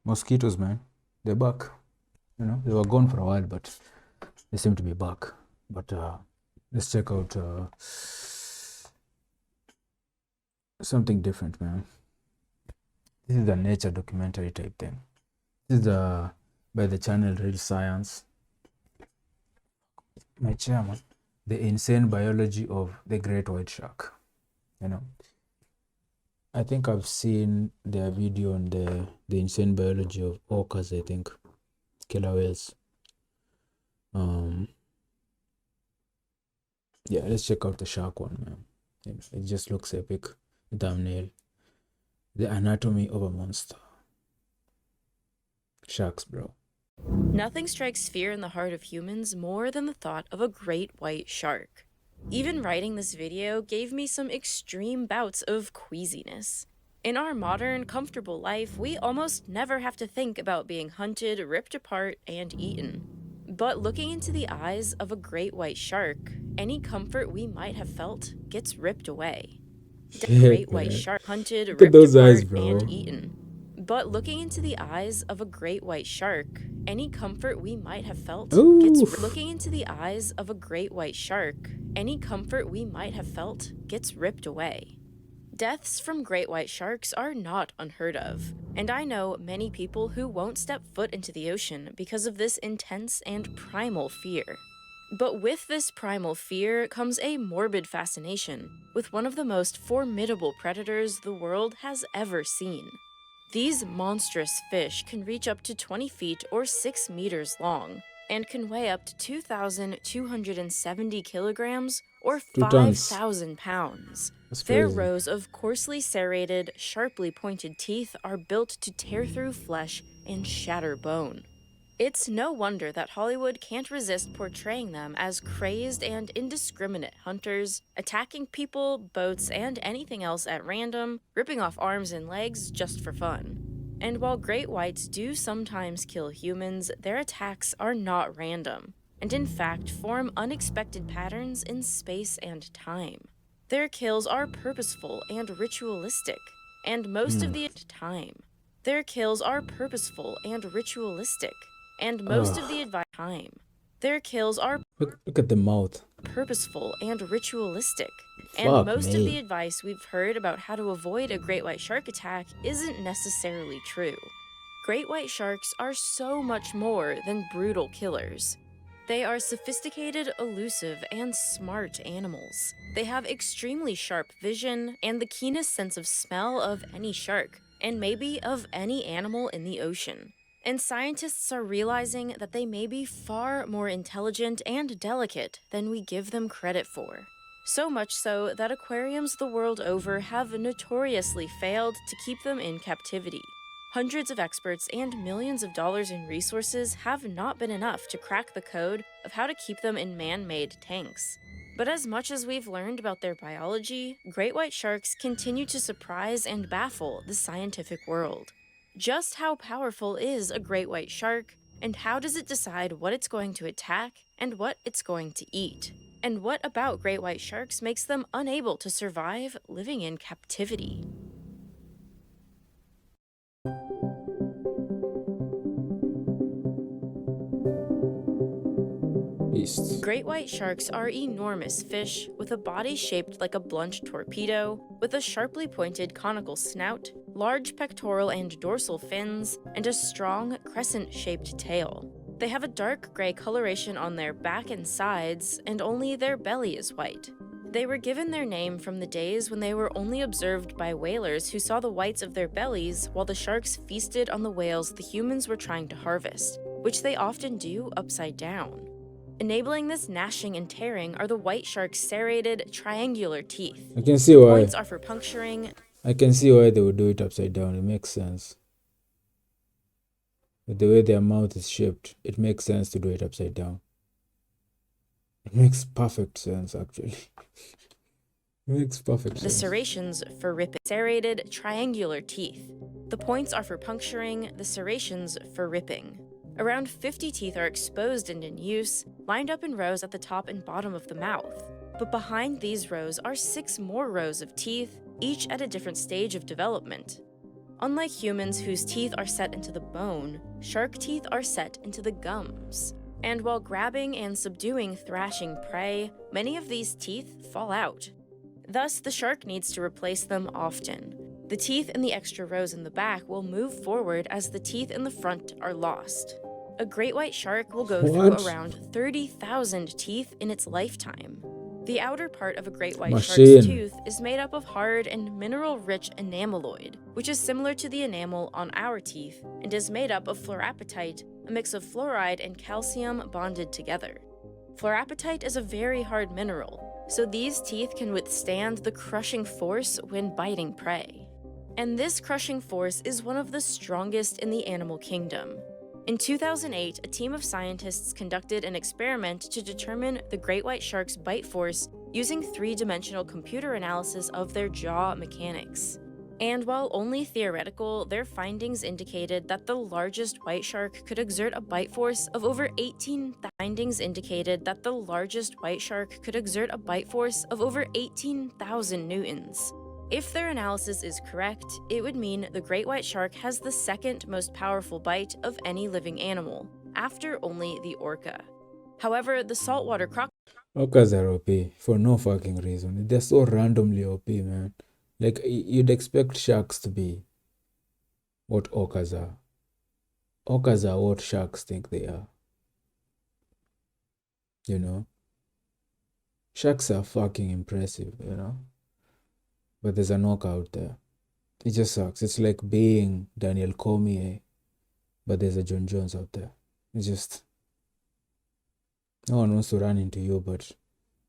Mosquitoes, man, they're back. You know, they were gone for a while, but they seem to be back. But let's check out something different, man. This is a nature documentary type thing. This is by the channel Real Science. My chairman, the insane biology of the great white shark. You know, I think I've seen their video on the insane biology of orcas. I think killer whales. Yeah, let's check out the shark one, man. It just looks epic. Thumbnail: the anatomy of a monster. Sharks, bro. Nothing strikes fear in the heart of humans more than the thought of a great white shark. Even writing this video gave me some extreme bouts of queasiness. In our modern, comfortable life, we almost never have to think about being hunted, ripped apart, and eaten. But looking into the eyes of a great white shark, any comfort we might have felt gets ripped away. The great white shark hunted, Look at ripped those apart, eyes, bro. and eaten. But looking into the eyes of a great white shark, any comfort we might have felt gets looking into the eyes of a great white shark, any comfort we might have felt gets ripped away. Deaths from great white sharks are not unheard of, and I know many people who won't step foot into the ocean because of this intense and primal fear. But with this primal fear comes a morbid fascination with one of the most formidable predators the world has ever seen. These monstrous fish can reach up to 20 feet or 6 meters long and can weigh up to 2,270 kilograms or 5,000 pounds. Their rows of coarsely serrated, sharply pointed teeth are built to tear through flesh and shatter bone. It's no wonder that Hollywood can't resist portraying them as crazed and indiscriminate hunters, attacking people, boats, and anything else at random, ripping off arms and legs just for fun. And while great whites do sometimes kill humans, their attacks are not random, and in fact form unexpected patterns in space and time. Their kills are purposeful and ritualistic, and most of the time. Their kills are purposeful and ritualistic, and most of the time. Their kills are Look at the mouth. Purposeful and ritualistic, Fuck and most me. of the advice we've heard about how to avoid a great white shark attack isn't necessarily true. Great white sharks are so much more than brutal killers. They are sophisticated, elusive, and smart animals. They have extremely sharp vision and the keenest sense of smell of any shark, and maybe of any animal in the ocean. And scientists are realizing that they may be far more intelligent and delicate than we give them credit for. So much so that aquariums the world over have notoriously failed to keep them in captivity. Hundreds of experts and millions of dollars in resources have not been enough to crack the code of how to keep them in man-made tanks. But as much as we've learned about their biology, great white sharks continue to surprise and baffle the scientific world. Just how powerful is a great white shark, and how does it decide what it's going to attack and what it's going to eat? And what about great white sharks makes them unable to survive living in captivity? Beast. Great white sharks are enormous fish with a body shaped like a blunt torpedo, with a sharply pointed conical snout, large pectoral and dorsal fins, and a strong crescent-shaped tail. They have a dark gray coloration on their back and sides, and only their belly is white. They were given their name from the days when they were only observed by whalers who saw the whites of their bellies while the sharks feasted on the whales the humans were trying to harvest, which they often do upside down. Enabling this gnashing and tearing are the white shark's serrated, triangular teeth. I can see why. Points are for puncturing. I can see why they would do it upside down. It makes sense. With the way their mouth is shaped, it makes sense to do it upside down. It makes perfect sense, actually. It makes perfect The sense. serrations for ripping. Serrated, triangular teeth. The points are for puncturing, the serrations for ripping. Around 50 teeth are exposed and in use, lined up in rows at the top and bottom of the mouth. But behind these rows are 6 more rows of teeth, each at a different stage of development. Unlike humans whose teeth are set into the bone, shark teeth are set into the gums. And while grabbing and subduing thrashing prey, many of these teeth fall out. Thus, the shark needs to replace them often. The teeth in the extra rows in the back will move forward as the teeth in the front are lost. A great white shark will go through around 30,000 teeth in its lifetime. The outer part of a great white shark's tooth is made up of hard and mineral-rich enameloid, which is similar to the enamel on our teeth and is made up of fluorapatite, a mix of fluoride and calcium bonded together. Fluorapatite is a very hard mineral, so these teeth can withstand the crushing force when biting prey. And this crushing force is one of the strongest in the animal kingdom. In 2008, a team of scientists conducted an experiment to determine the great white shark's bite force using three-dimensional computer analysis of their jaw mechanics. And while only theoretical, their findings indicated that the largest white shark could exert a bite force of over 18,000 newtons. If their analysis is correct, it would mean the great white shark has the second most powerful bite of any living animal, after only the orca. However, the saltwater crocodile... Orcas are OP for no fucking reason. They're so randomly OP, man. Like, you'd expect sharks to be what orcas are. Orcas are what sharks think they are. You know? Sharks are fucking impressive, you know? But there's an orca out there. It just sucks. It's like being Daniel Cormier, but there's a John Jones out there. It's just... No one wants to run into you, but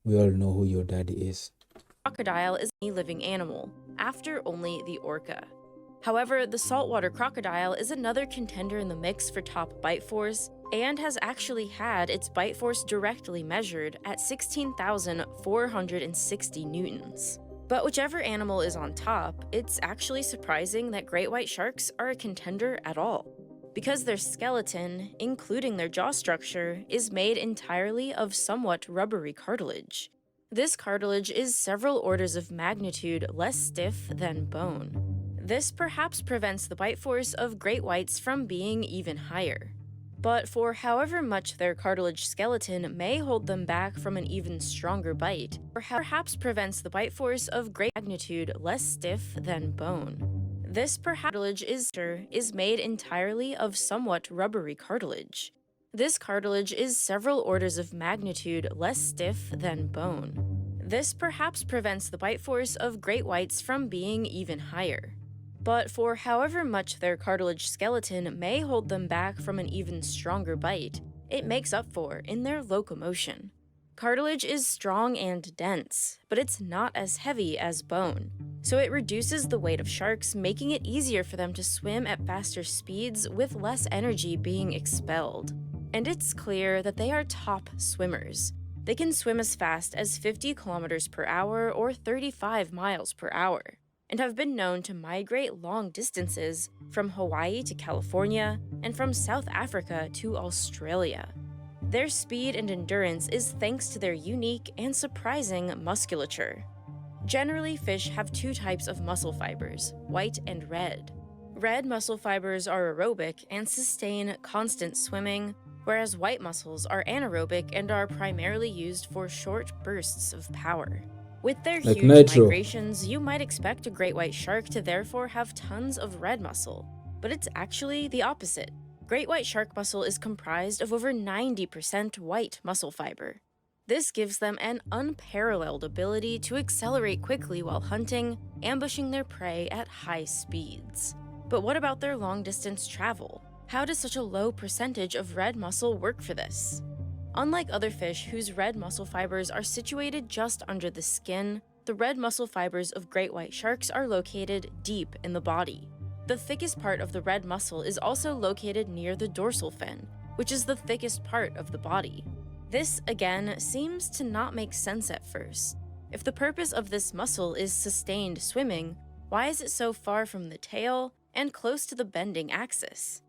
we all know who your daddy is. Crocodile is a living animal, after only the orca. However, the saltwater crocodile is another contender in the mix for top bite force, and has actually had its bite force directly measured at 16,460 newtons. But whichever animal is on top, it's actually surprising that great white sharks are a contender at all, because their skeleton, including their jaw structure, is made entirely of somewhat rubbery cartilage. This cartilage is several orders of magnitude less stiff than bone. This perhaps prevents the bite force of great whites from being even higher. But for however much their cartilage skeleton may hold them back from an even stronger bite, perhaps prevents the bite force of great magnitude less stiff than bone. This cartilage is made entirely of somewhat rubbery cartilage. This cartilage is several orders of magnitude less stiff than bone. This perhaps prevents the bite force of great whites from being even higher. But for however much their cartilage skeleton may hold them back from an even stronger bite, it makes up for in their locomotion. Cartilage is strong and dense, but it's not as heavy as bone, so it reduces the weight of sharks, making it easier for them to swim at faster speeds with less energy being expelled. And it's clear that they are top swimmers. They can swim as fast as 50 kilometers per hour or 35 miles per hour, and have been known to migrate long distances from Hawaii to California and from South Africa to Australia. Their speed and endurance is thanks to their unique and surprising musculature. Generally, fish have two types of muscle fibers, white and red. Red muscle fibers are aerobic and sustain constant swimming, whereas white muscles are anaerobic and are primarily used for short bursts of power. With their huge migrations, you might expect a great white shark to therefore have tons of red muscle, but it's actually the opposite. Great white shark muscle is comprised of over 90% white muscle fiber. This gives them an unparalleled ability to accelerate quickly while hunting, ambushing their prey at high speeds. But what about their long-distance travel? How does such a low percentage of red muscle work for this? Unlike other fish whose red muscle fibers are situated just under the skin, the red muscle fibers of great white sharks are located deep in the body. The thickest part of the red muscle is also located near the dorsal fin, which is the thickest part of the body. This, again, seems to not make sense at first. If the purpose of this muscle is sustained swimming, why is it so far from the tail and close to the bending axis?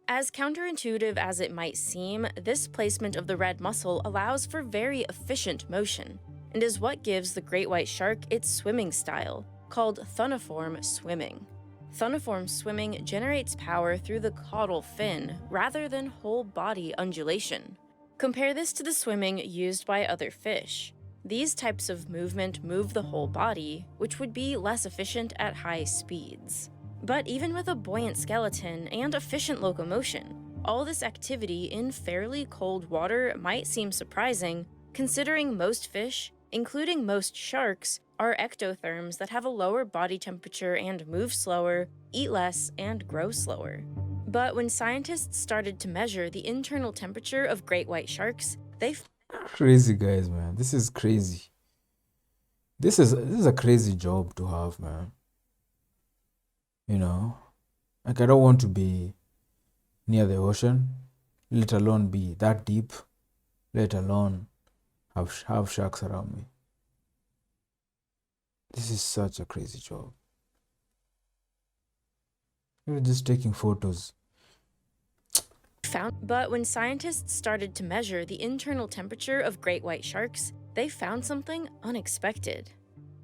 As counterintuitive as it might seem, this placement of the red muscle allows for very efficient motion, and is what gives the great white shark its swimming style, called thunniform swimming. Thunniform swimming generates power through the caudal fin rather than whole body undulation. Compare this to the swimming used by other fish. These types of movement move the whole body, which would be less efficient at high speeds. But even with a buoyant skeleton and efficient locomotion, all this activity in fairly cold water might seem surprising, considering most fish, including most sharks, are ectotherms that have a lower body temperature and move slower, eat less, and grow slower. But when scientists started to measure the internal temperature of great white sharks, they Crazy guys, man. This is crazy. This is a crazy job to have, man. You know, like I don't want to be near the ocean, let alone be that deep, let alone have sharks around me. This is such a crazy job. You're just taking photos. But when scientists started to measure the internal temperature of great white sharks, they found something unexpected.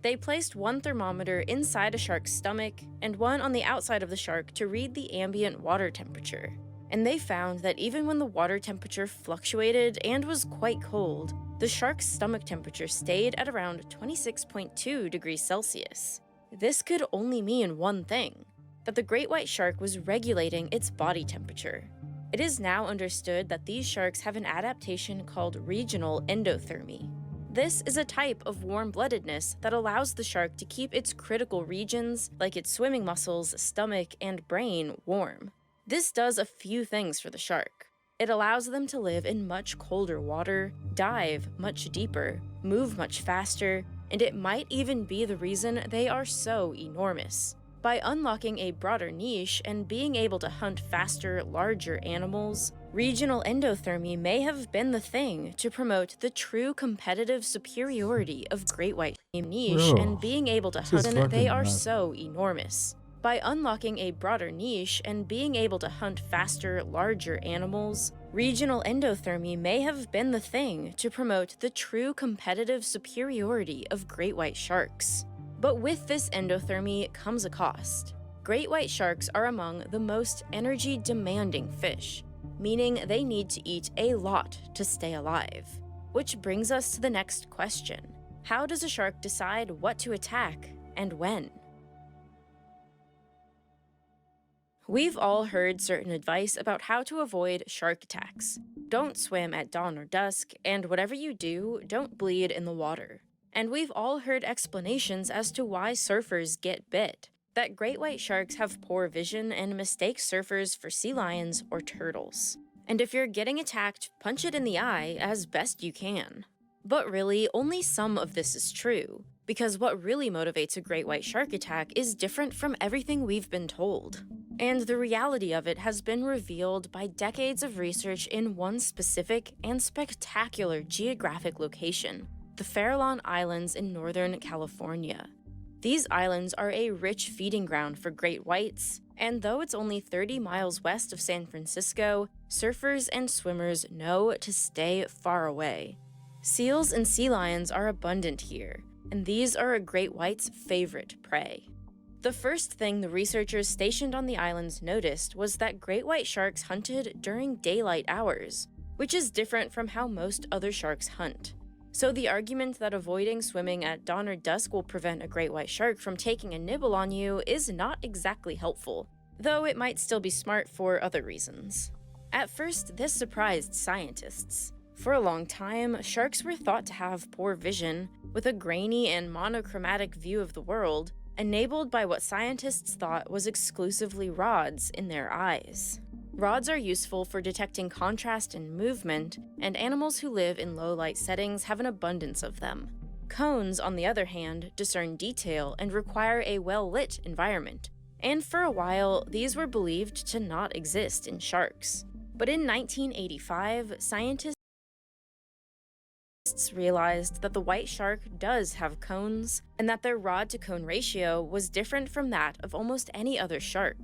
They placed one thermometer inside a shark's stomach and one on the outside of the shark to read the ambient water temperature. And they found that even when the water temperature fluctuated and was quite cold, the shark's stomach temperature stayed at around 26.2 degrees Celsius. This could only mean one thing, that the great white shark was regulating its body temperature. It is now understood that these sharks have an adaptation called regional endothermy. This is a type of warm-bloodedness that allows the shark to keep its critical regions, like its swimming muscles, stomach, and brain, warm. This does a few things for the shark. It allows them to live in much colder water, dive much deeper, move much faster, and it might even be the reason they are so enormous. By unlocking a broader niche and being able to hunt faster, larger animals, regional endothermy may have been the thing to promote the true competitive superiority of great white niche and being able to hunt. They are so enormous. By unlocking a broader niche and being able to hunt faster, larger animals, regional endothermy may have been the thing to promote the true competitive superiority of great white sharks. But with this endothermy comes a cost. Great white sharks are among the most energy-demanding fish, meaning they need to eat a lot to stay alive. Which brings us to the next question. How does a shark decide what to attack and when? We've all heard certain advice about how to avoid shark attacks. Don't swim at dawn or dusk, and whatever you do, don't bleed in the water. And we've all heard explanations as to why surfers get bit. That great white sharks have poor vision and mistake surfers for sea lions or turtles. And if you're getting attacked, punch it in the eye as best you can. But really, only some of this is true, because what really motivates a great white shark attack is different from everything we've been told. And the reality of it has been revealed by decades of research in one specific and spectacular geographic location, the Farallon Islands in Northern California. These islands are a rich feeding ground for great whites, and though it's only 30 miles west of San Francisco, surfers and swimmers know to stay far away. Seals and sea lions are abundant here, and these are a great white's favorite prey. The first thing the researchers stationed on the islands noticed was that great white sharks hunted during daylight hours, which is different from how most other sharks hunt. So the argument that avoiding swimming at dawn or dusk will prevent a great white shark from taking a nibble on you is not exactly helpful, though it might still be smart for other reasons. At first, this surprised scientists. For a long time, sharks were thought to have poor vision, with a grainy and monochromatic view of the world, enabled by what scientists thought was exclusively rods in their eyes. Rods are useful for detecting contrast and movement, and animals who live in low-light settings have an abundance of them. Cones, on the other hand, discern detail and require a well-lit environment, and for a while, these were believed to not exist in sharks. But in 1985, scientists realized that the white shark does have cones, and that their rod-to-cone ratio was different from that of almost any other shark.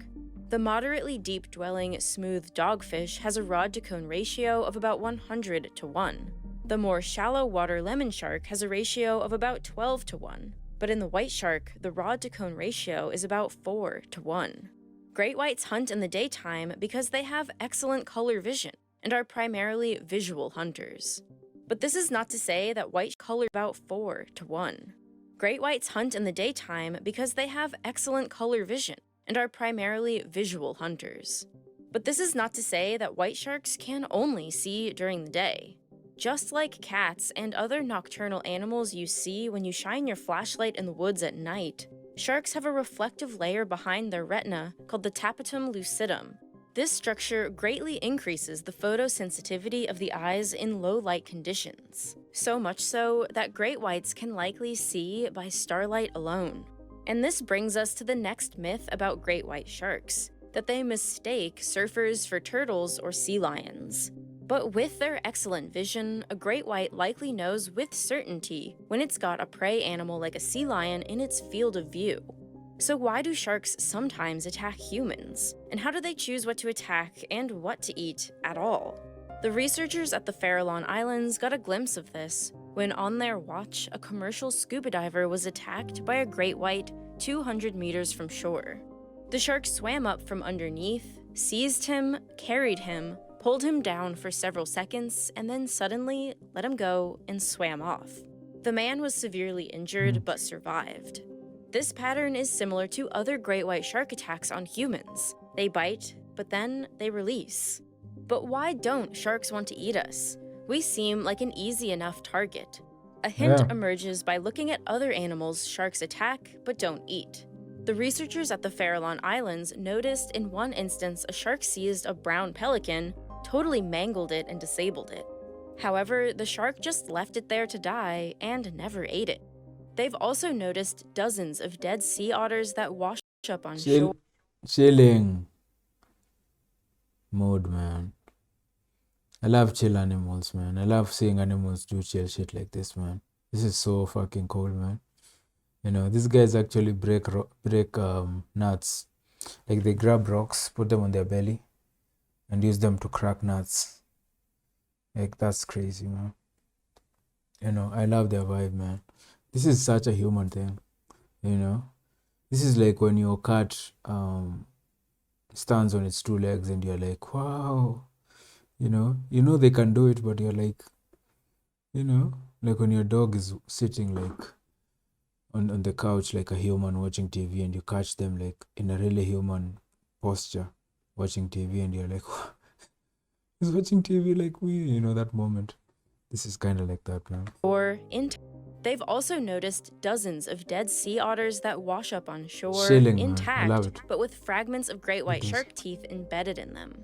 The moderately deep-dwelling smooth dogfish has a rod-to-cone ratio of about 100 to 1. The more shallow water lemon shark has a ratio of about 12 to 1. But in the white shark, the rod to cone ratio is about 4 to 1. Great whites hunt in the daytime because they have excellent color vision and are primarily visual hunters. But this is not to say that white color about 4 to 1. Great whites hunt in the daytime because they have excellent color vision and are primarily visual hunters. But this is not to say that white sharks can only see during the day. Just like cats and other nocturnal animals you see when you shine your flashlight in the woods at night, sharks have a reflective layer behind their retina called the tapetum lucidum. This structure greatly increases the photosensitivity of the eyes in low light conditions, so much so that great whites can likely see by starlight alone. And this brings us to the next myth about great white sharks, that they mistake surfers for turtles or sea lions. But with their excellent vision, a great white likely knows with certainty when it's got a prey animal like a sea lion in its field of view. So why do sharks sometimes attack humans? And how do they choose what to attack and what to eat at all? The researchers at the Farallon Islands got a glimpse of this when on their watch, a commercial scuba diver was attacked by a great white 200 meters from shore. The shark swam up from underneath, seized him, carried him, pulled him down for several seconds, and then suddenly let him go and swam off. The man was severely injured but survived. This pattern is similar to other great white shark attacks on humans. They bite, but then they release. But why don't sharks want to eat us? We seem like an easy enough target. A hint emerges by looking at other animals sharks attack but don't eat. The researchers at the Farallon Islands noticed in one instance a shark seized a brown pelican, totally mangled it and disabled it. However, the shark just left it there to die and never ate it. They've also noticed dozens of dead sea otters that wash up on shore. Chilling mode, man. I love chill animals, man. I love seeing animals do chill shit like this, man. This is so fucking cool, man. You know, these guys actually break nuts. Like they grab rocks, put them on their belly, and use them to crack nuts. Like that's crazy, man. You know, I love their vibe, man. This is such a human thing, you know. This is like when your cat stands on its two legs and you're like, wow, you know they can do it, but you're like, you know, like when your dog is sitting like on the couch like a human watching TV and you catch them like in a really human posture watching TV and you're like, he's watching TV like we, you know, that moment. This is kind of like that, man. They've also noticed dozens of dead sea otters that wash up on shore, Chilling, intact, man. I love it. but with fragments of great white shark teeth embedded in them.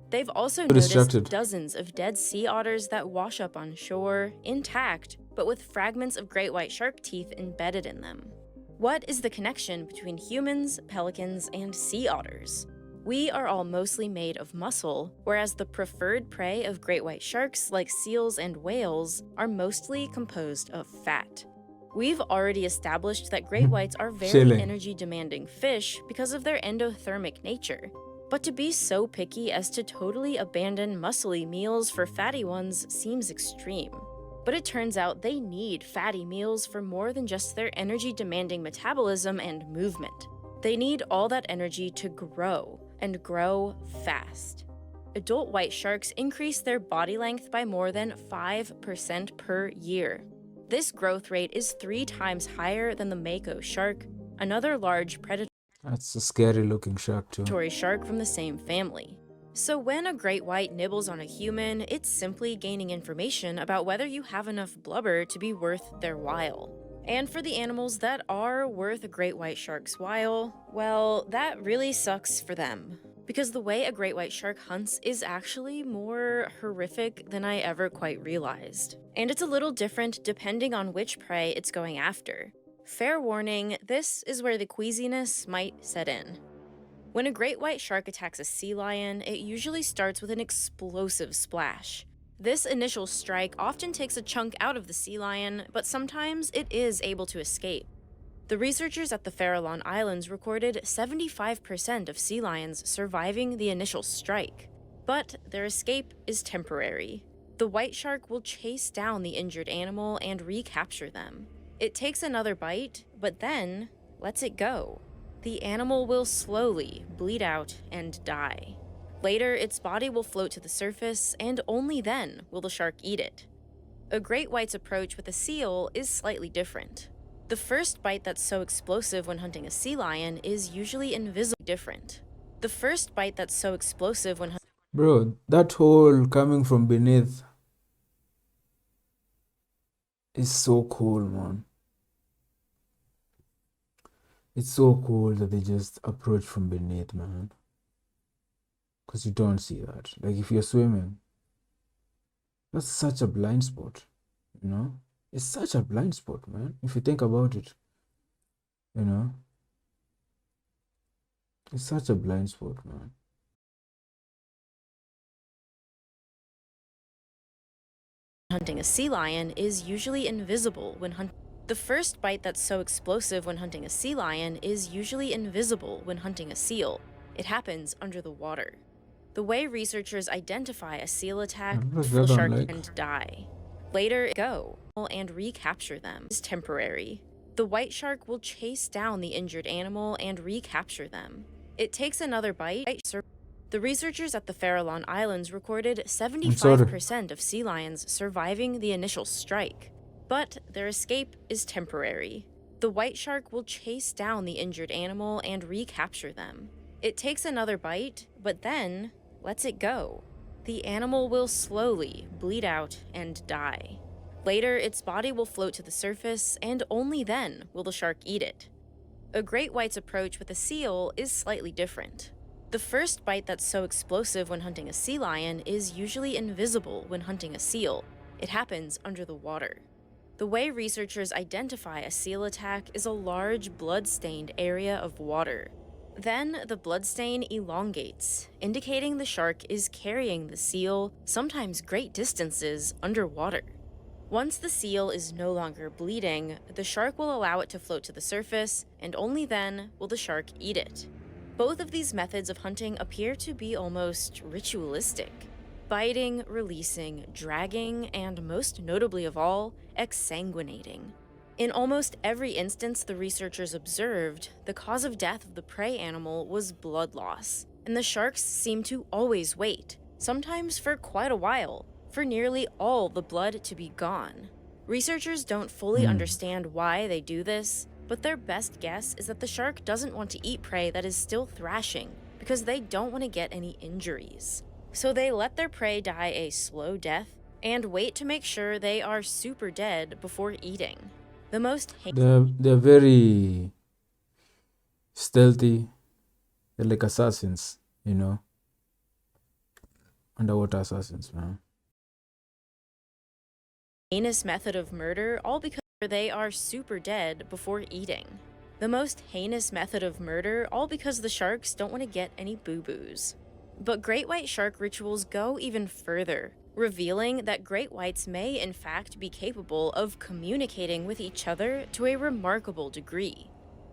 They've also noticed dozens of dead sea otters that wash up on shore, intact, but with fragments of great white shark teeth embedded in them. What is the connection between humans, pelicans, and sea otters? We are all mostly made of muscle, whereas the preferred prey of great white sharks, like seals and whales, are mostly composed of fat. We've already established that great whites are very energy-demanding fish because of their endothermic nature. But to be so picky as to totally abandon muscly meals for fatty ones seems extreme. But it turns out they need fatty meals for more than just their energy-demanding metabolism and movement. They need all that energy to grow, and grow fast. Adult white sharks increase their body length by more than 5% per year. This growth rate is 3 times higher than the mako shark, another large predatory That's a scary looking shark too. Shark from the same family. So when a great white nibbles on a human, it's simply gaining information about whether you have enough blubber to be worth their while. And for the animals that are worth a great white shark's while, well, that really sucks for them. Because the way a great white shark hunts is actually more horrific than I ever quite realized. And it's a little different depending on which prey it's going after. Fair warning, this is where the queasiness might set in. When a great white shark attacks a sea lion, it usually starts with an explosive splash. This initial strike often takes a chunk out of the sea lion, but sometimes it is able to escape. The researchers at the Farallon Islands recorded 75% of sea lions surviving the initial strike. But their escape is temporary. The white shark will chase down the injured animal and recapture them. It takes another bite, but then lets it go. The animal will slowly bleed out and die. Later, its body will float to the surface, and only then will the shark eat it. A great white's approach with a seal is slightly different. The first bite that's so explosive when hunting a sea lion is usually invisible different. The first bite that's so explosive when Bro, that whole coming from beneath is so cool, man. It's so cool that they just approach from beneath, man. Because you don't see that. Like, if you're swimming, that's such a blind spot, you know? It's such a blind spot, man. If you think about it, you know? It's such a blind spot, man. hunting a sea lion is usually invisible when hunting. The first bite that's so explosive when hunting a sea lion is usually invisible when hunting a seal. It happens under the water. The way researchers identify a seal attack, the shark and die. Later, go and recapture them is temporary. The white shark will chase down the injured animal and recapture them. It takes another bite. The researchers at the Farallon Islands recorded 75% of sea lions surviving the initial strike, but their escape is temporary. The white shark will chase down the injured animal and recapture them. It takes another bite, but then lets it go. The animal will slowly bleed out and die. Later, its body will float to the surface, and only then will the shark eat it. A great white's approach with a seal is slightly different. The first bite that's so explosive when hunting a sea lion is usually invisible when hunting a seal. It happens under the water. The way researchers identify a seal attack is a large blood-stained area of water. Then the bloodstain elongates, indicating the shark is carrying the seal, sometimes great distances, underwater. Once the seal is no longer bleeding, the shark will allow it to float to the surface, and only then will the shark eat it. Both of these methods of hunting appear to be almost ritualistic. Biting, releasing, dragging, and most notably of all, exsanguinating. In almost every instance the researchers observed, the cause of death of the prey animal was blood loss, and the sharks seemed to always wait, sometimes for quite a while, for nearly all the blood to be gone. Researchers don't fully understand why they do this, but their best guess is that the shark doesn't want to eat prey that is still thrashing, because they don't want to get any injuries. So they let their prey die a slow death, and wait to make sure they are super dead before eating. The most They're very stealthy. They're like assassins, you know? Underwater assassins, man. heinous method of murder, all because they are super dead before eating. The most heinous method of murder, all because the sharks don't want to get any boo-boos. But great white shark rituals go even further, revealing that great whites may in fact be capable of communicating with each other to a remarkable degree.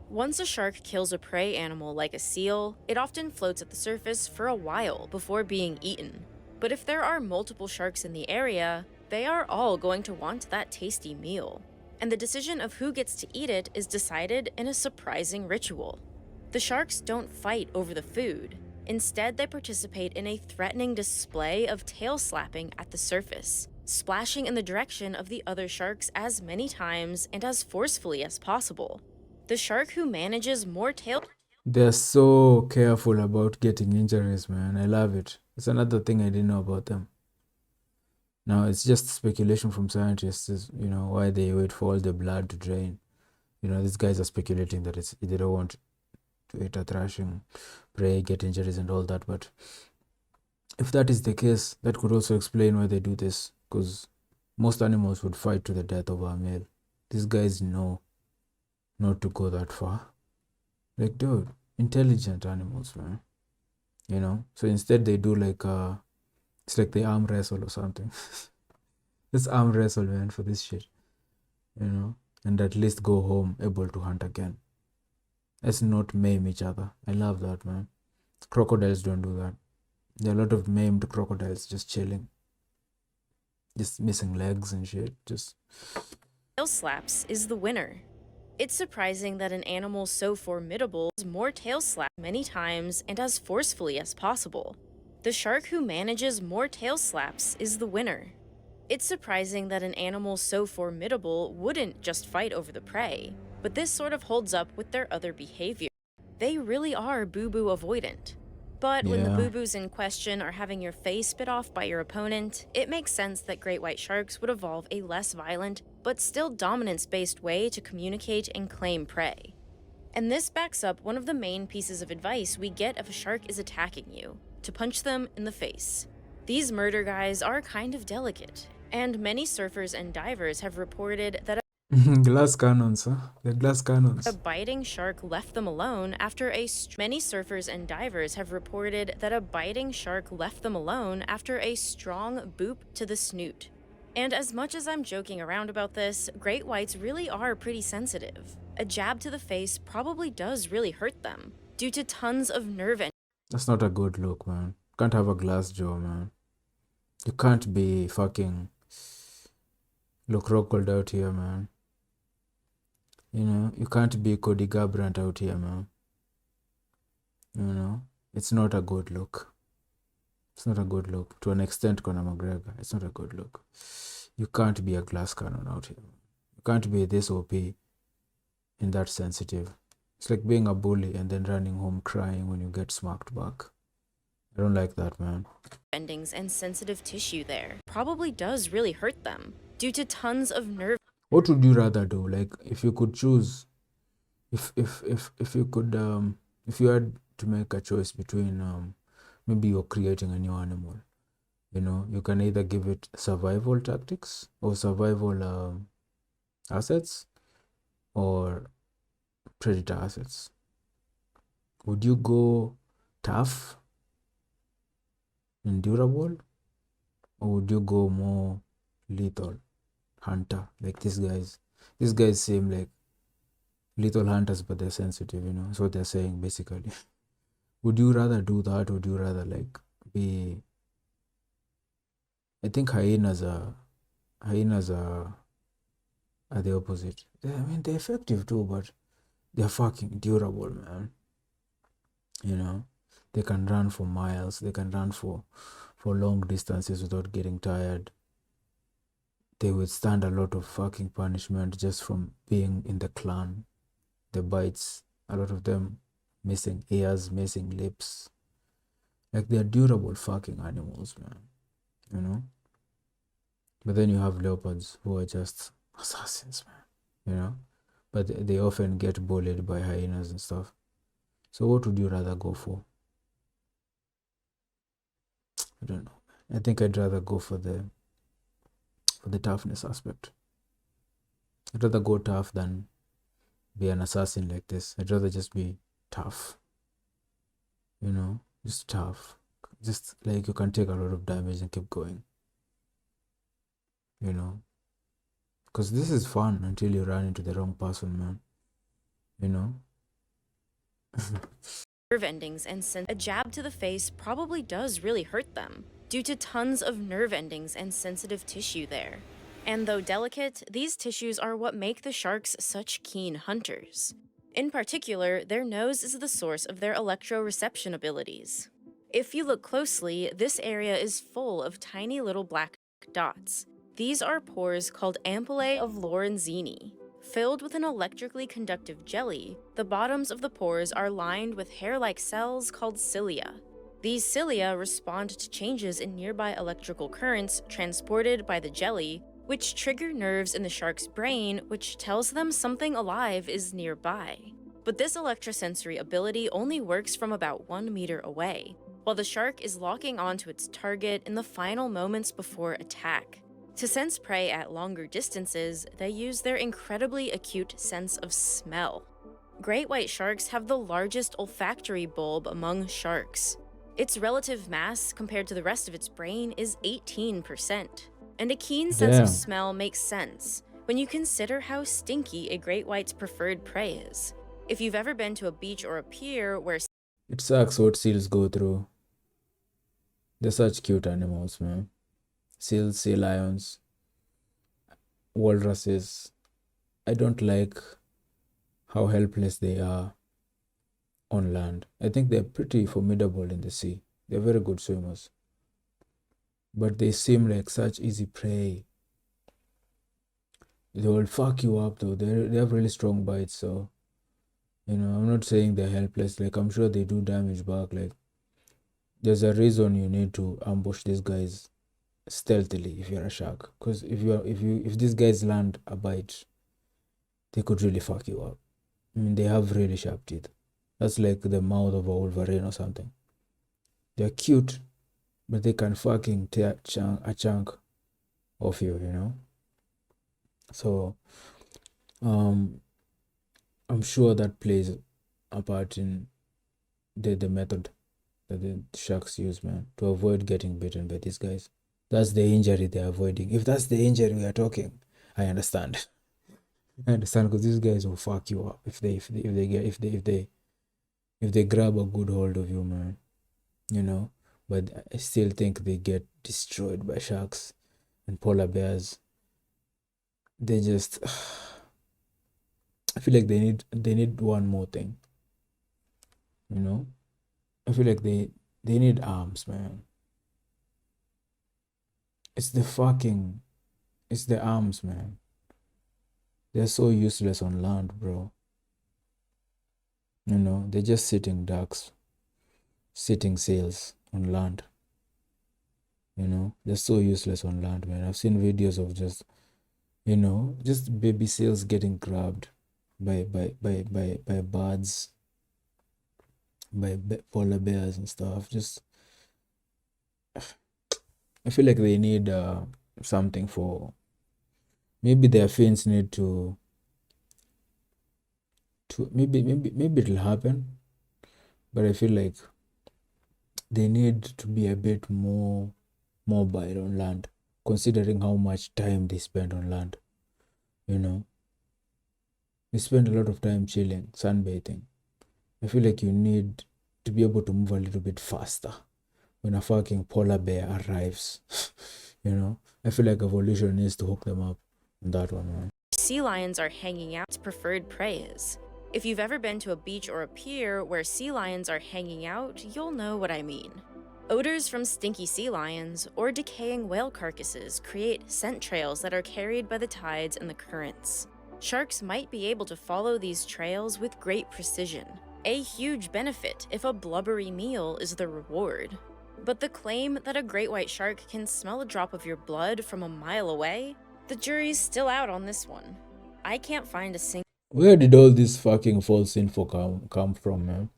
Once a shark kills a prey animal like a seal, it often floats at the surface for a while before being eaten. But if there are multiple sharks in the area, they are all going to want that tasty meal. And the decision of who gets to eat it is decided in a surprising ritual. The sharks don't fight over the food. Instead, they participate in a threatening display of tail slapping at the surface, splashing in the direction of the other sharks as many times and as forcefully as possible. The shark who manages more tail... They're so careful about getting injuries, man. I love it. It's another thing I didn't know about them. Now, it's just speculation from scientists, you know, why they wait for all the blood to drain. You know, these guys are speculating that they don't want to eat a thrashing prey, get injuries and all that. But if that is the case, that could also explain why they do this. Because most animals would fight to the death over a male. These guys know not to go that far. Like, dude, intelligent animals, man. You know? So instead they do like, it's like they arm wrestle or something. Let's arm wrestle, man, for this shit. You know? And at least go home able to hunt again. Let's not maim each other. I love that, man. Crocodiles don't do that. There are a lot of maimed crocodiles just chilling. Just missing legs and shit. Just tail slaps is the winner. It's surprising that an animal so formidable has more tail slaps many times and as forcefully as possible. The shark who manages more tail slaps is the winner. It's surprising that an animal so formidable wouldn't just fight over the prey, but this sort of holds up with their other behavior. They really are boo-boo avoidant. But when the Yeah. boo-boos in question are having your face bit off by your opponent, it makes sense that great white sharks would evolve a less violent, but still dominance-based way to communicate and claim prey. And this backs up one of the main pieces of advice we get if a shark is attacking you, to punch them in the face. These murder guys are kind of delicate, and many surfers and divers have reported that Glass cannons, huh? The glass a cannons. biting shark left them alone after many surfers and divers have reported that a biting shark left them alone after a strong boop to the snoot. And as much as I'm joking around about this, great whites really are pretty sensitive. A jab to the face probably does really hurt them, due to tons of nerve That's not a good look, man. Can't have a glass jaw, man. You can't be fucking look Rockhold out here, man. You know, you can't be Cody Garbrandt out here, man. You know, it's not a good look. It's not a good look. To an extent, Conor McGregor, it's not a good look. You can't be a glass cannon out here. You can't be this OP and that sensitive. It's like being a bully and then running home crying when you get smacked back. I don't like that, man. endings and sensitive tissue there. Probably does really hurt them, due to tons of nerve What would you rather do? Like, if you could choose, if you could, if you had to make a choice between, maybe you're creating a new animal, you know, you can either give it survival tactics or survival assets or predator assets. Would you go tough and durable, or would you go more lethal hunter? Like these guys seem like lethal hunters, but they're sensitive, you know. That's what they're saying basically. Would you rather do that, or would you rather like be, I think hyenas are the opposite. I mean, they're effective too, but they're fucking durable, man. You know, they can run for miles, they can run for long distances without getting tired. They withstand a lot of fucking punishment just from being in the clan. The bites, a lot of them missing ears, missing lips. Like, they're durable fucking animals, man. You know? But then you have leopards who are just assassins, man. You know? But they often get bullied by hyenas and stuff. So what would you rather go for? I don't know. I think I'd rather go for the toughness aspect. I'd rather go tough than be an assassin like this. I'd rather just be tough. You know, just tough. Just like you can take a lot of damage and keep going. You know, because this is fun until you run into the wrong person, man. You know. nerve endings and a jab to the face probably does really hurt them, due to tons of nerve endings and sensitive tissue there. And though delicate, these tissues are what make the sharks such keen hunters. In particular, their nose is the source of their electroreception abilities. If you look closely, this area is full of tiny little black dots. These are pores called ampullae of Lorenzini. Filled with an electrically conductive jelly, the bottoms of the pores are lined with hair-like cells called cilia. These cilia respond to changes in nearby electrical currents transported by the jelly, which trigger nerves in the shark's brain, which tells them something alive is nearby. But this electrosensory ability only works from about 1 meter away, while the shark is locking onto its target in the final moments before attack. To sense prey at longer distances, they use their incredibly acute sense of smell. Great white sharks have the largest olfactory bulb among sharks. Its relative mass compared to the rest of its brain is 18%. And a keen sense of smell makes sense when you consider how stinky a great white's preferred prey is. If you've ever been to a beach or a pier where it sucks what seals go through. They're such cute animals, man. Seals, sea lions, walruses, I don't like how helpless they are on land. I think they're pretty formidable in the sea. They're very good swimmers. But they seem like such easy prey. They will fuck you up though. They have really strong bites, so I'm not saying they're helpless. Like, I'm sure they do damage back. Like, there's a reason you need to ambush these guys stealthily if you're a shark. Because if these guys land a bite, they could really fuck you up. I mean, they have really sharp teeth. That's like the mouth of a Wolverine or something. They're cute, but they can fucking tear a chunk of you. So, I'm sure that plays a part in the method that the sharks use, man, to avoid getting bitten by these guys. That's the injury they're avoiding. If that's the injury we are talking, I understand. I understand, because these guys will fuck you up if they grab a good hold of you, man. But I still think they get destroyed by sharks and polar bears. They just I feel like they need one more thing. I feel like they need arms, man. It's the arms, man. They're so useless on land, bro. They're just sitting ducks, sitting sails on land. They're so useless on land, man. I've seen videos of just baby seals getting grabbed by birds, by polar bears and stuff. Just, I feel like they need something for, maybe their fins need to maybe it'll happen, but I feel like they need to be a bit more mobile on land, considering how much time they spend on land. They spend a lot of time chilling, sunbathing. I feel like you need to be able to move a little bit faster when a fucking polar bear arrives. I feel like evolution needs to hook them up on that one, man. Sea lions are hanging out, its preferred prey is. If you've ever been to a beach or a pier where sea lions are hanging out, you'll know what I mean. Odors from stinky sea lions or decaying whale carcasses create scent trails that are carried by the tides and the currents. Sharks might be able to follow these trails with great precision. A huge benefit if a blubbery meal is the reward. But the claim that a great white shark can smell a drop of your blood from a mile away? The jury's still out on this one. I can't find a single... Where did all this fucking false info come from, man?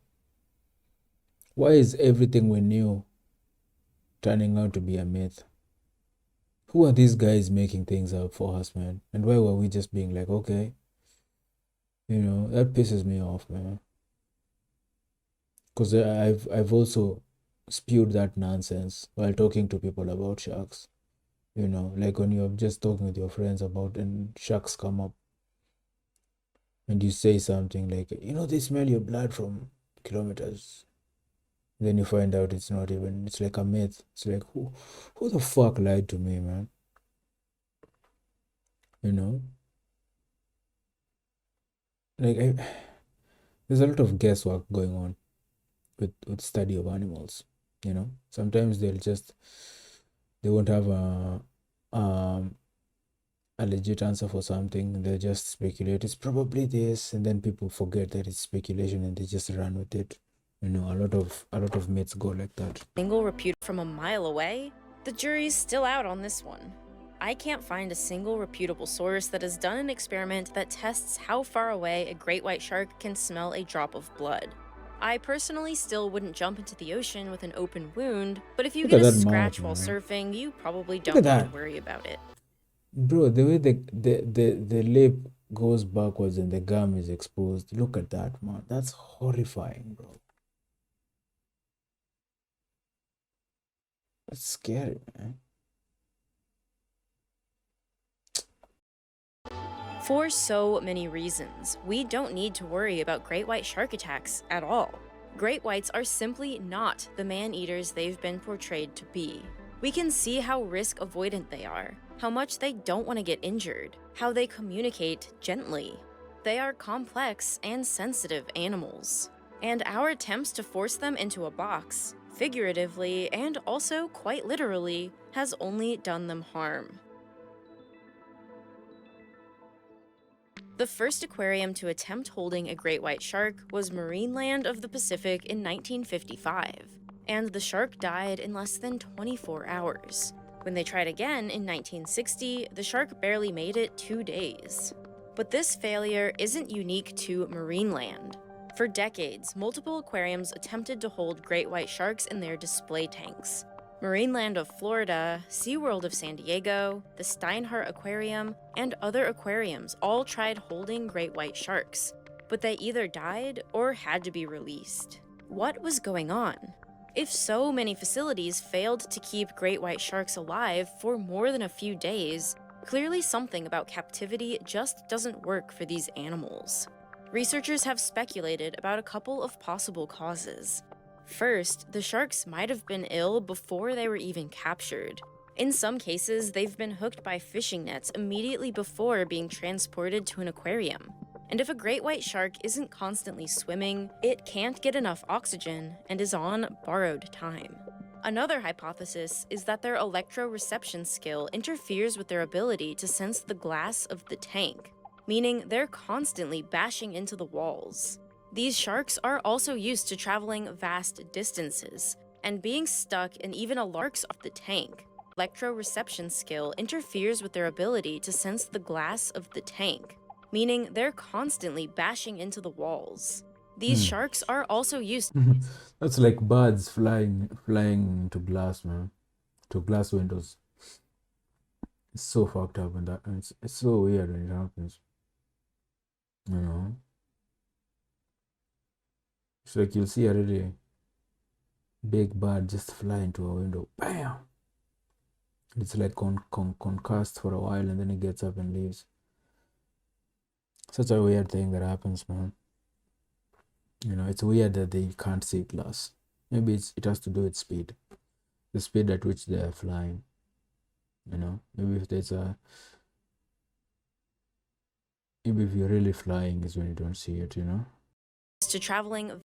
Why is everything we knew turning out to be a myth? Who are these guys making things up for us, man? And why were we just being like, okay? That pisses me off, man. Because I've also spewed that nonsense while talking to people about sharks. Like when you're just talking with your friends about, and sharks come up, and you say something like, they smell your blood from kilometers. Then you find out it's not even, it's like a myth. It's like, who the fuck lied to me, man? Like, there's a lot of guesswork going on with study of animals. Sometimes they won't have a legit answer for something. They just speculate, it's probably this, and then people forget that it's speculation and they just run with it. A lot of myths go like that. Single repute from a mile away? The jury's still out on this one. I can't find a single reputable source that has done an experiment that tests how far away a great white shark can smell a drop of blood. I personally still wouldn't jump into the ocean with an open wound, but if you get a scratch while surfing, you probably don't need to worry about it. Bro, the way the lip goes backwards and the gum is exposed, look at that, man. That's horrifying, bro. That's scary, man. For so many reasons, we don't need to worry about great white shark attacks at all. Great whites are simply not the man-eaters they've been portrayed to be. We can see how risk-avoidant they are. how much they don't want to get injured, how they communicate gently. They are complex and sensitive animals, and our attempts to force them into a box, figuratively and also quite literally, has only done them harm. The first aquarium to attempt holding a great white shark was Marineland of the Pacific in 1955, and the shark died in less than 24 hours. When they tried again in 1960, the shark barely made it 2 days. But this failure isn't unique to Marineland. For decades, multiple aquariums attempted to hold great white sharks in their display tanks. Marineland of Florida, SeaWorld of San Diego, the Steinhart Aquarium, and other aquariums all tried holding great white sharks, but they either died or had to be released. What was going on? If so many facilities failed to keep great white sharks alive for more than a few days, clearly something about captivity just doesn't work for these animals. Researchers have speculated about a couple of possible causes. First, the sharks might have been ill before they were even captured. In some cases, they've been hooked by fishing nets immediately before being transported to an aquarium. And if a great white shark isn't constantly swimming, it can't get enough oxygen and is on borrowed time. Another hypothesis is that their electroreception skill interferes with their ability to sense the glass of the tank, meaning they're constantly bashing into the walls. These sharks are also used to traveling vast distances and being stuck in even a large of the tank. Electroreception skill interferes with their ability to sense the glass of the tank, meaning they're constantly bashing into the walls. These sharks are also used. That's like birds flying to glass, man, to glass windows. It's so fucked up, and it's so weird when it happens. You know, it's like you'll see a really big bird just fly into a window, bam. It's like concussed for a while, and then it gets up and leaves. Such a weird thing that happens, man. You know, it's weird that they can't see glass. Maybe it has to do with speed, the speed at which they are flying. You know, maybe if you're really flying is when you don't see it. You know, to traveling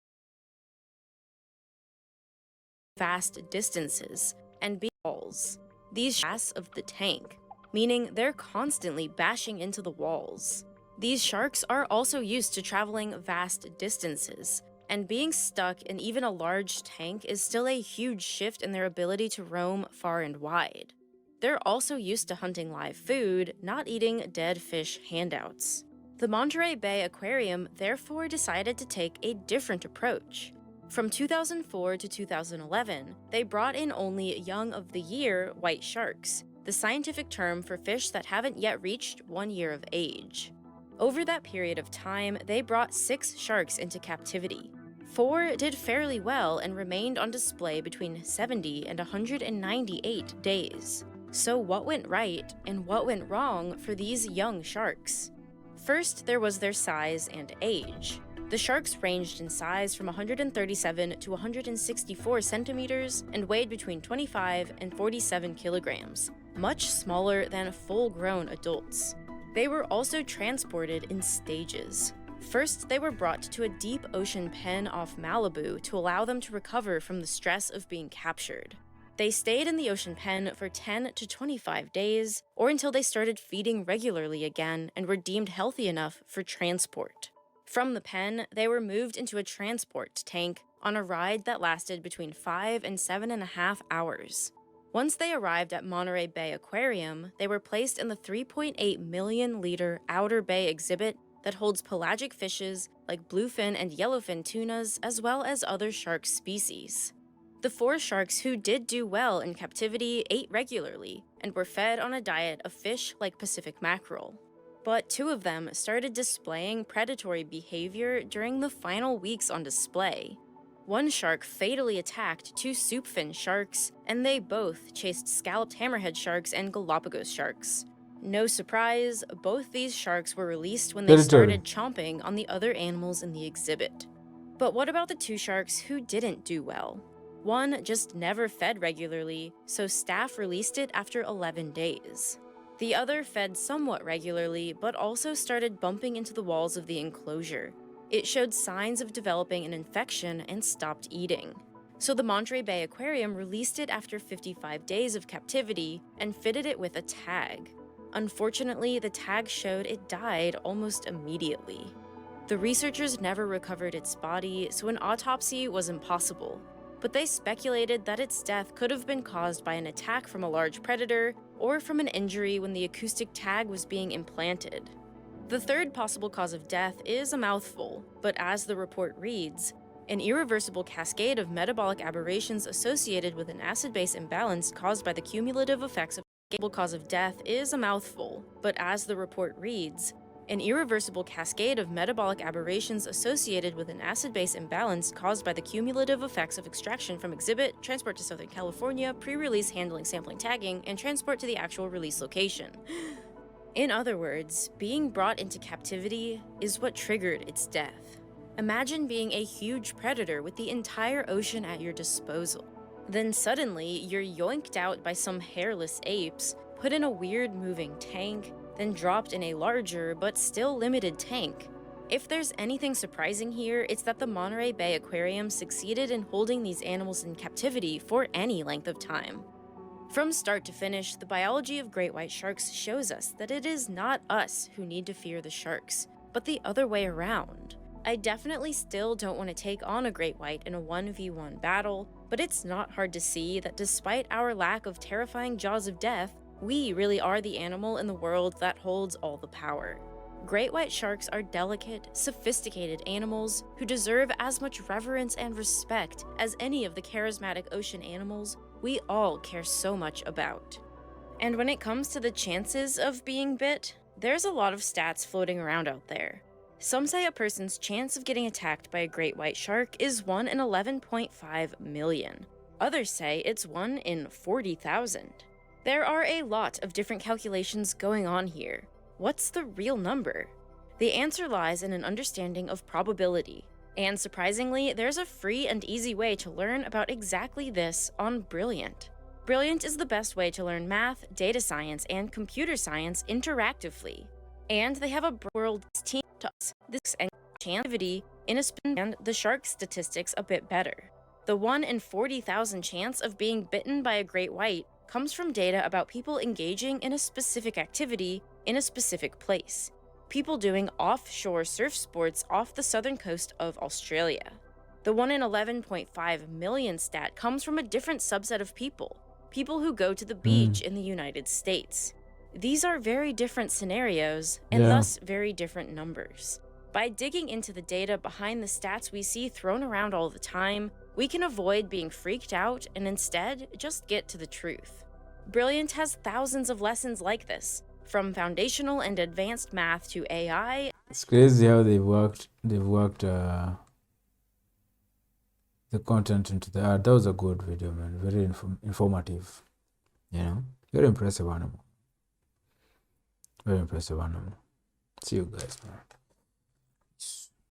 vast distances and being walls. These sharks of the tank, meaning they're constantly bashing into the walls. These sharks are also used to traveling vast distances, and being stuck in even a large tank is still a huge shift in their ability to roam far and wide. They're also used to hunting live food, not eating dead fish handouts. The Monterey Bay Aquarium therefore decided to take a different approach. From 2004 to 2011, they brought in only Young of the Year white sharks, the scientific term for fish that haven't yet reached 1 year of age. Over that period of time, they brought 6 sharks into captivity. 4 did fairly well and remained on display between 70 and 198 days. So what went right and what went wrong for these young sharks? First, there was their size and age. The sharks ranged in size from 137 to 164 centimeters and weighed between 25 and 47 kilograms, much smaller than full-grown adults. They were also transported in stages. First, they were brought to a deep ocean pen off Malibu to allow them to recover from the stress of being captured. They stayed in the ocean pen for 10 to 25 days, or until they started feeding regularly again and were deemed healthy enough for transport. From the pen, they were moved into a transport tank on a ride that lasted between 5 and 7.5 hours. Once they arrived at Monterey Bay Aquarium, they were placed in the 3.8 million liter Outer Bay exhibit that holds pelagic fishes like bluefin and yellowfin tunas, as well as other shark species. The 4 sharks who did do well in captivity ate regularly and were fed on a diet of fish like Pacific mackerel. But 2 of them started displaying predatory behavior during the final weeks on display. One shark fatally attacked 2 soupfin sharks, and they both chased scalloped hammerhead sharks and Galapagos sharks. No surprise, both these sharks were released when they started chomping on the other animals in the exhibit. But what about the 2 sharks who didn't do well? One just never fed regularly, so staff released it after 11 days. The other fed somewhat regularly, but also started bumping into the walls of the enclosure. It showed signs of developing an infection and stopped eating. So the Monterey Bay Aquarium released it after 55 days of captivity and fitted it with a tag. Unfortunately, the tag showed it died almost immediately. The researchers never recovered its body, so an autopsy was impossible. But they speculated that its death could have been caused by an attack from a large predator or from an injury when the acoustic tag was being implanted. The third possible cause of death is a mouthful, but as the report reads, an irreversible cascade of metabolic aberrations associated with an acid-base imbalance caused by the cumulative effects of the cause of death is a mouthful, but as the report reads, an irreversible cascade of metabolic aberrations associated with an acid-base imbalance caused by the cumulative effects of extraction from exhibit, transport to Southern California, pre-release handling, sampling, tagging, and transport to the actual release location. In other words, being brought into captivity is what triggered its death. Imagine being a huge predator with the entire ocean at your disposal. Then suddenly, you're yoinked out by some hairless apes, put in a weird moving tank, then dropped in a larger but still limited tank. If there's anything surprising here, it's that the Monterey Bay Aquarium succeeded in holding these animals in captivity for any length of time. From start to finish, the biology of great white sharks shows us that it is not us who need to fear the sharks, but the other way around. I definitely still don't want to take on a great white in a 1v1 battle, but it's not hard to see that despite our lack of terrifying jaws of death, we really are the animal in the world that holds all the power. Great white sharks are delicate, sophisticated animals who deserve as much reverence and respect as any of the charismatic ocean animals we all care so much about. And when it comes to the chances of being bit, there's a lot of stats floating around out there. Some say a person's chance of getting attacked by a great white shark is 1 in 11.5 million. Others say it's 1 in 40,000. There are a lot of different calculations going on here. What's the real number? The answer lies in an understanding of probability. And surprisingly, there's a free and easy way to learn about exactly this on Brilliant. Brilliant is the best way to learn math, data science, and computer science interactively. And they have a world team to us this and activity in a spin and the shark statistics a bit better. The 1 in 40,000 chance of being bitten by a great white comes from data about people engaging in a specific activity in a specific place. People doing offshore surf sports off the southern coast of Australia. The 1 in 11.5 million stat comes from a different subset of people who go to the beach in the United States. These are very different scenarios and thus very different numbers. By digging into the data behind the stats we see thrown around all the time, we can avoid being freaked out and instead just get to the truth. Brilliant has thousands of lessons like this, from foundational and advanced math to AI. It's crazy how they've worked the content into the art. That was a good video, man. Very informative. You know, very impressive animal. Very impressive animal. See you guys, man.